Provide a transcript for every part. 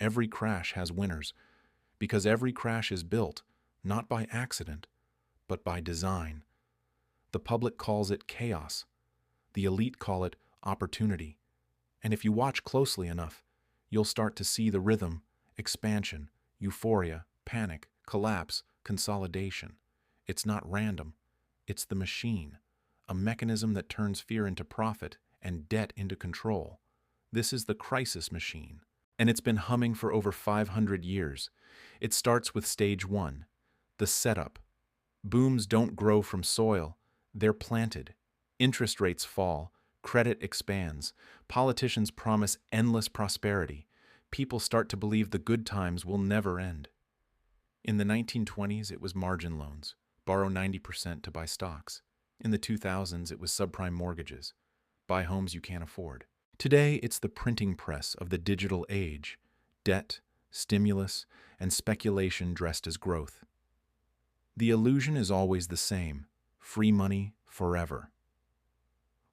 every crash has winners, because every crash is built, not by accident, but by design. The public calls it chaos. The elite call it opportunity. And if you watch closely enough, you'll start to see the rhythm: expansion, euphoria, panic, collapse, consolidation. It's not random. It's the machine, a mechanism that turns fear into profit and debt into control. This is the crisis machine, and it's been humming for over 500 years. It starts with stage one, the setup. Booms don't grow from soil, they're planted. Interest rates fall, credit expands, politicians promise endless prosperity. People start to believe the good times will never end. In the 1920s, it was margin loans, borrow 90% to buy stocks. In the 2000s, it was subprime mortgages, buy homes you can't afford. Today, it's the printing press of the digital age, debt, stimulus, and speculation dressed as growth. The illusion is always the same: free money forever.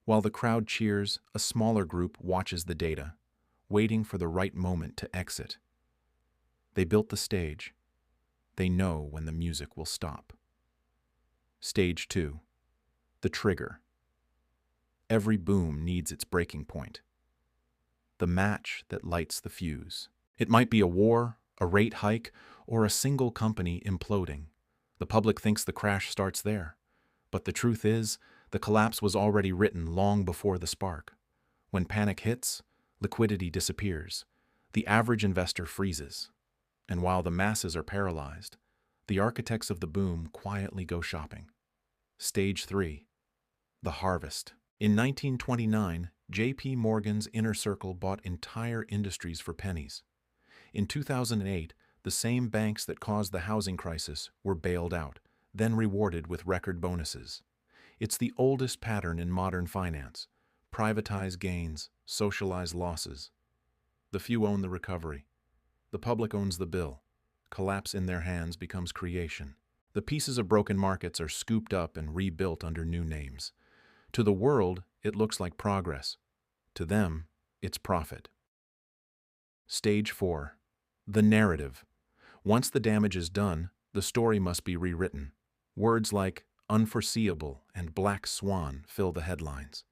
While the crowd cheers, a smaller group watches the data, waiting for the right moment to exit. They built the stage. They know when the music will stop. Stage 2. The trigger. Every boom needs its breaking point. The match that lights the fuse. It might be a war, a rate hike, or a single company imploding. The public thinks the crash starts there. But the truth is, the collapse was already written long before the spark. When panic hits, liquidity disappears. The average investor freezes. And while the masses are paralyzed, the architects of the boom quietly go shopping. Stage 3. The harvest. In 1929, J.P. Morgan's inner circle bought entire industries for pennies. In 2008, the same banks that caused the housing crisis were bailed out, then rewarded with record bonuses. It's the oldest pattern in modern finance: privatize gains, socialize losses. The few own the recovery. The public owns the bill. Collapse in their hands becomes creation. The pieces of broken markets are scooped up and rebuilt under new names. To the world, it looks like progress. To them, it's profit. Stage 4. The narrative. Once the damage is done, the story must be rewritten. Words like unforeseeable and black swan fill the headlines.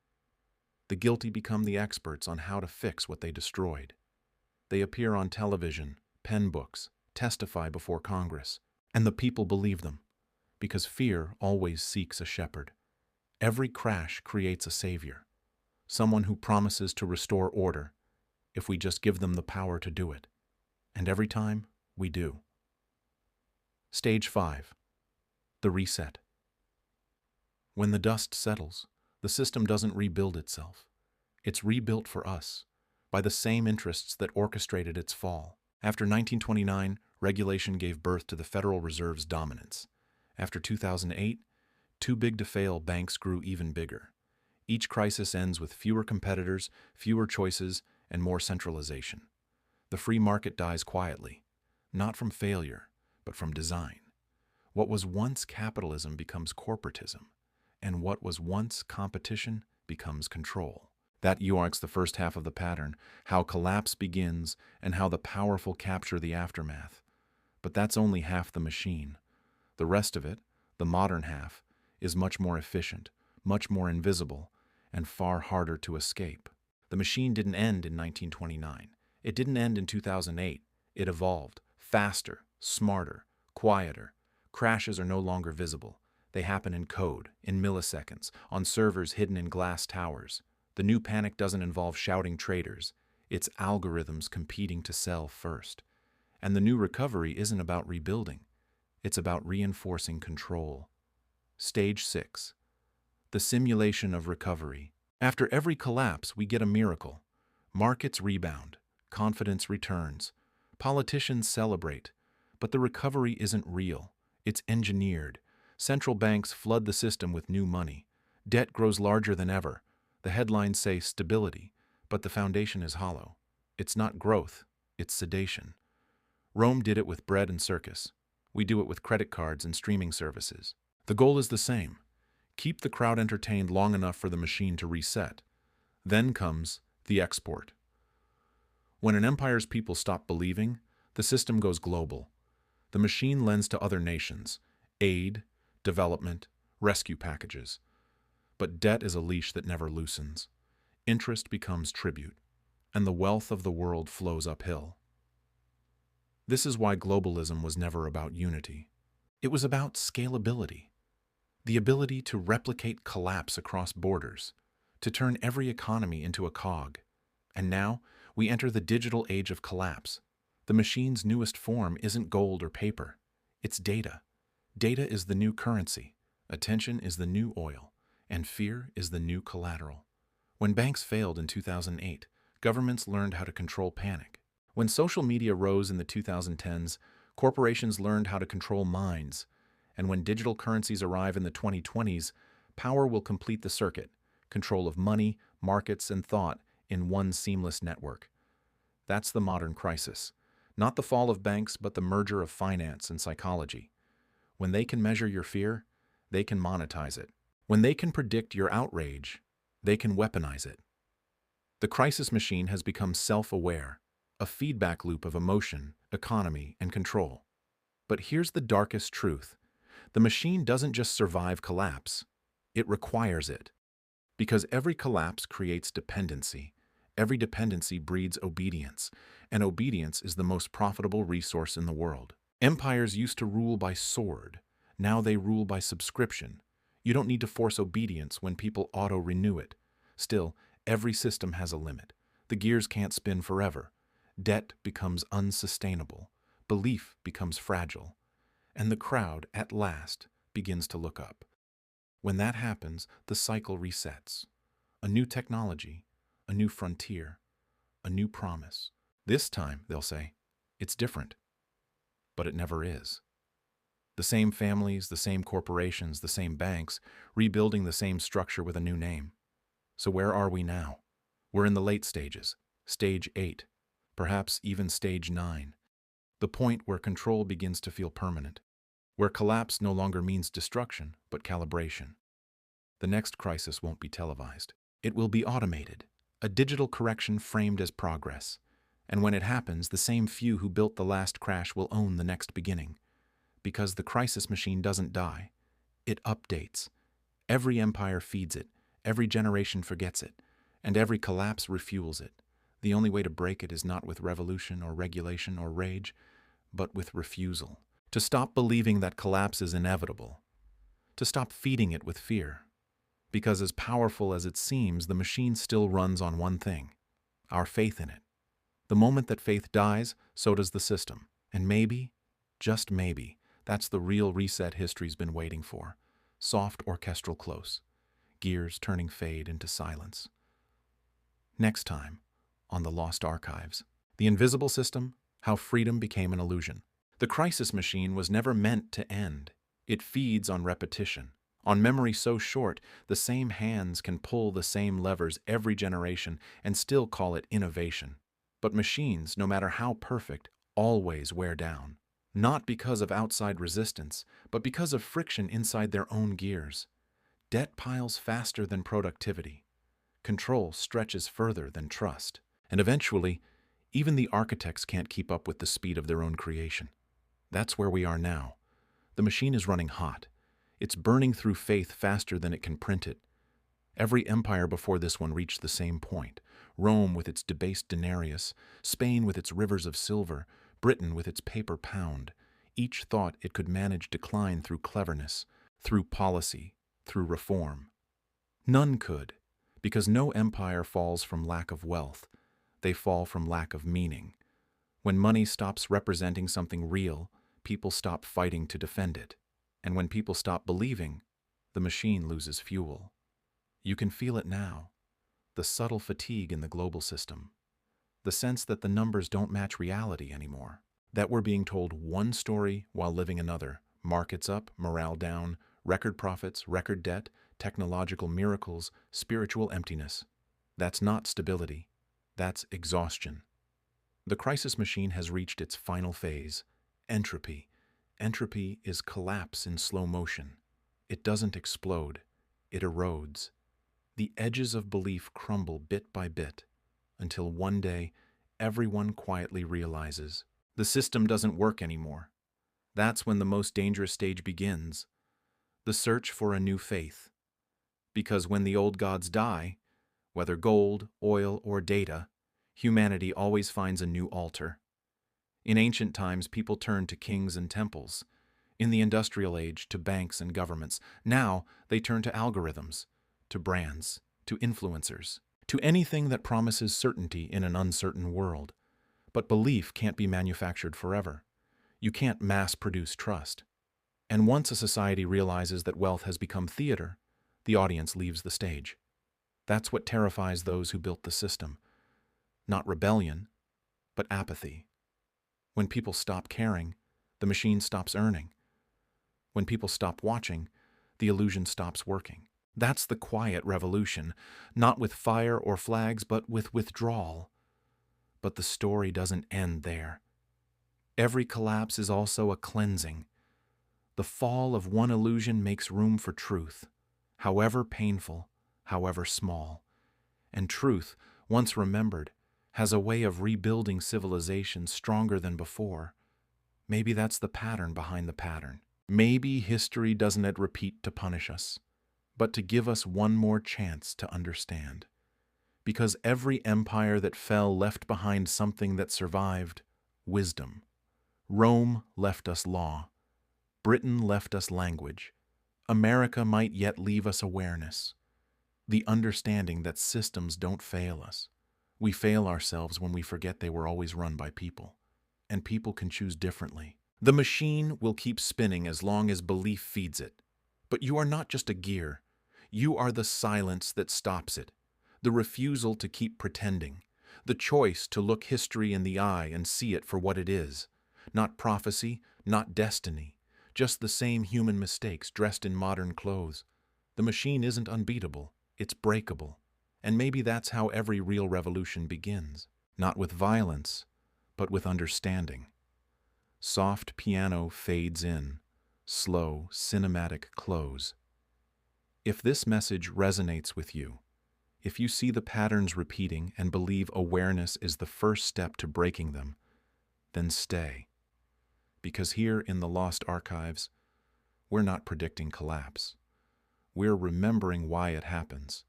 The guilty become the experts on how to fix what they destroyed. They appear on television, pen books, testify before Congress, and the people believe them, because fear always seeks a shepherd. Every crash creates a savior, someone who promises to restore order if we just give them the power to do it. And every time, we do. Stage 5. The reset. When the dust settles, the system doesn't rebuild itself. It's rebuilt for us, by the same interests that orchestrated its fall. After 1929, regulation gave birth to the Federal Reserve's dominance. After 2008, too big to fail banks grew even bigger. Each crisis ends with fewer competitors, fewer choices, and more centralization. The free market dies quietly, not from failure, but from design. What was once capitalism becomes corporatism, and what was once competition becomes control. That marks the first half of the pattern, how collapse begins and how the powerful capture the aftermath. But that's only half the machine. The rest of it, the modern half, is much more efficient, much more invisible, and far harder to escape. The machine didn't end in 1929. It didn't end in 2008. It evolved, faster, smarter, quieter. Crashes are no longer visible. They happen in code, in milliseconds, on servers hidden in glass towers. The new panic doesn't involve shouting traders. It's algorithms competing to sell first. And the new recovery isn't about rebuilding. It's about reinforcing control. Stage 6. The simulation of recovery. After every collapse, we get a miracle. Markets rebound. Confidence returns. Politicians celebrate. But the recovery isn't real. It's engineered. Central banks flood the system with new money. Debt grows larger than ever. The headlines say stability, but the foundation is hollow. It's not growth, it's sedation. Rome did it with bread and circus. We do it with credit cards and streaming services. The goal is the same: keep the crowd entertained long enough for the machine to reset. Then comes the export. When an empire's people stop believing, the system goes global. The machine lends to other nations, aid, development, rescue packages. But debt is a leash that never loosens. Interest becomes tribute, and the wealth of the world flows uphill. This is why globalism was never about unity. It was about scalability, the ability to replicate collapse across borders, to turn every economy into a cog. And now, we enter the digital age of collapse. The machine's newest form isn't gold or paper. It's data. Data is the new currency. Attention is the new oil. And fear is the new collateral. When banks failed in 2008, governments learned how to control panic. When social media rose in the 2010s, corporations learned how to control minds. And when digital currencies arrive in the 2020s, power will complete the circuit, control of money, markets, and thought in one seamless network. That's the modern crisis. Not the fall of banks, but the merger of finance and psychology. When they can measure your fear, they can monetize it. When they can predict your outrage, they can weaponize it. The crisis machine has become self-aware, a feedback loop of emotion, economy, and control. But here's the darkest truth. The machine doesn't just survive collapse, it requires it. Because every collapse creates dependency. Every dependency breeds obedience, and obedience is the most profitable resource in the world. Empires used to rule by sword. Now they rule by subscription. You don't need to force obedience when people auto-renew it. Still, every system has a limit. The gears can't spin forever. Debt becomes unsustainable. Belief becomes fragile. And the crowd, at last, begins to look up. When that happens, the cycle resets. A new technology, a new frontier, a new promise. This time, they'll say, it's different. But it never is. The same families, the same corporations, the same banks, rebuilding the same structure with a new name. So where are we now? We're in the late stages, stage 8, perhaps even stage 9. The point where control begins to feel permanent, where collapse no longer means destruction, but calibration. The next crisis won't be televised. It will be automated, a digital correction framed as progress. And when it happens, the same few who built the last crash will own the next beginning. Because the crisis machine doesn't die. It updates. Every empire feeds it, every generation forgets it, and every collapse refuels it. The only way to break it is not with revolution or regulation or rage, but with refusal. To stop believing that collapse is inevitable. To stop feeding it with fear. Because as powerful as it seems, the machine still runs on one thing: our faith in it. The moment that faith dies, so does the system. And maybe, just maybe, that's the real reset history's been waiting for. Soft orchestral close. Gears turning fade into silence. Next time, on The Lost Archives. The invisible system, how freedom became an illusion. The crisis machine was never meant to end. It feeds on repetition. On memory so short, the same hands can pull the same levers every generation and still call it innovation. But machines, no matter how perfect, always wear down. Not because of outside resistance, but because of friction inside their own gears. Debt piles faster than productivity. Control stretches further than trust. And eventually, even the architects can't keep up with the speed of their own creation. That's where we are now. The machine is running hot. It's burning through faith faster than it can print it. Every empire before this one reached the same point. Rome with its debased denarius, Spain with its rivers of silver, Britain with its paper pound. Each thought it could manage decline through cleverness, through policy, through reform. None could, because no empire falls from lack of wealth. They fall from lack of meaning. When money stops representing something real, people stop fighting to defend it. And when people stop believing, the machine loses fuel. You can feel it now. The subtle fatigue in the global system. The sense that the numbers don't match reality anymore. That we're being told one story while living another. Markets up, morale down, record profits, record debt, technological miracles, spiritual emptiness. That's not stability. That's exhaustion. The crisis machine has reached its final phase. Entropy. Entropy is collapse in slow motion. It doesn't explode. It erodes. The edges of belief crumble bit by bit, until one day everyone quietly realizes the system doesn't work anymore. That's when the most dangerous stage begins, the search for a new faith. Because when the old gods die, whether gold, oil, or data, humanity always finds a new altar. In ancient times, people turned to kings and temples. In the industrial age, to banks and governments. Now, they turn to algorithms, to brands, to influencers, to anything that promises certainty in an uncertain world. But belief can't be manufactured forever. You can't mass-produce trust. And once a society realizes that wealth has become theater, the audience leaves the stage. That's what terrifies those who built the system. Not rebellion, but apathy. When people stop caring, the machine stops earning. When people stop watching, the illusion stops working. That's the quiet revolution, not with fire or flags, but with withdrawal. But the story doesn't end there. Every collapse is also a cleansing. The fall of one illusion makes room for truth, however painful, however small. And truth, once remembered, has a way of rebuilding civilization stronger than before. Maybe that's the pattern behind the pattern. Maybe history doesn't repeat to punish us, but to give us one more chance to understand. Because every empire that fell left behind something that survived: wisdom. Rome left us law. Britain left us language. America might yet leave us awareness. The understanding that systems don't fail us. We fail ourselves when we forget they were always run by people. And people can choose differently. The machine will keep spinning as long as belief feeds it. But you are not just a gear. You are the silence that stops it. The refusal to keep pretending. The choice to look history in the eye and see it for what it is. Not prophecy, not destiny. Just the same human mistakes dressed in modern clothes. The machine isn't unbeatable. It's breakable. And maybe that's how every real revolution begins. Not with violence, but with understanding. Soft piano fades in. Slow, cinematic close. If this message resonates with you, if you see the patterns repeating and believe awareness is the first step to breaking them, then stay. Because here in the Lost Archives, we're not predicting collapse. We're remembering why it happens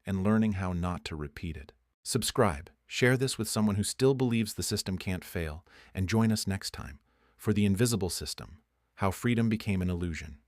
and learning how not to repeat it. Subscribe, share this with someone who still believes the system can't fail, and join us next time for The Invisible System: How Freedom Became an Illusion.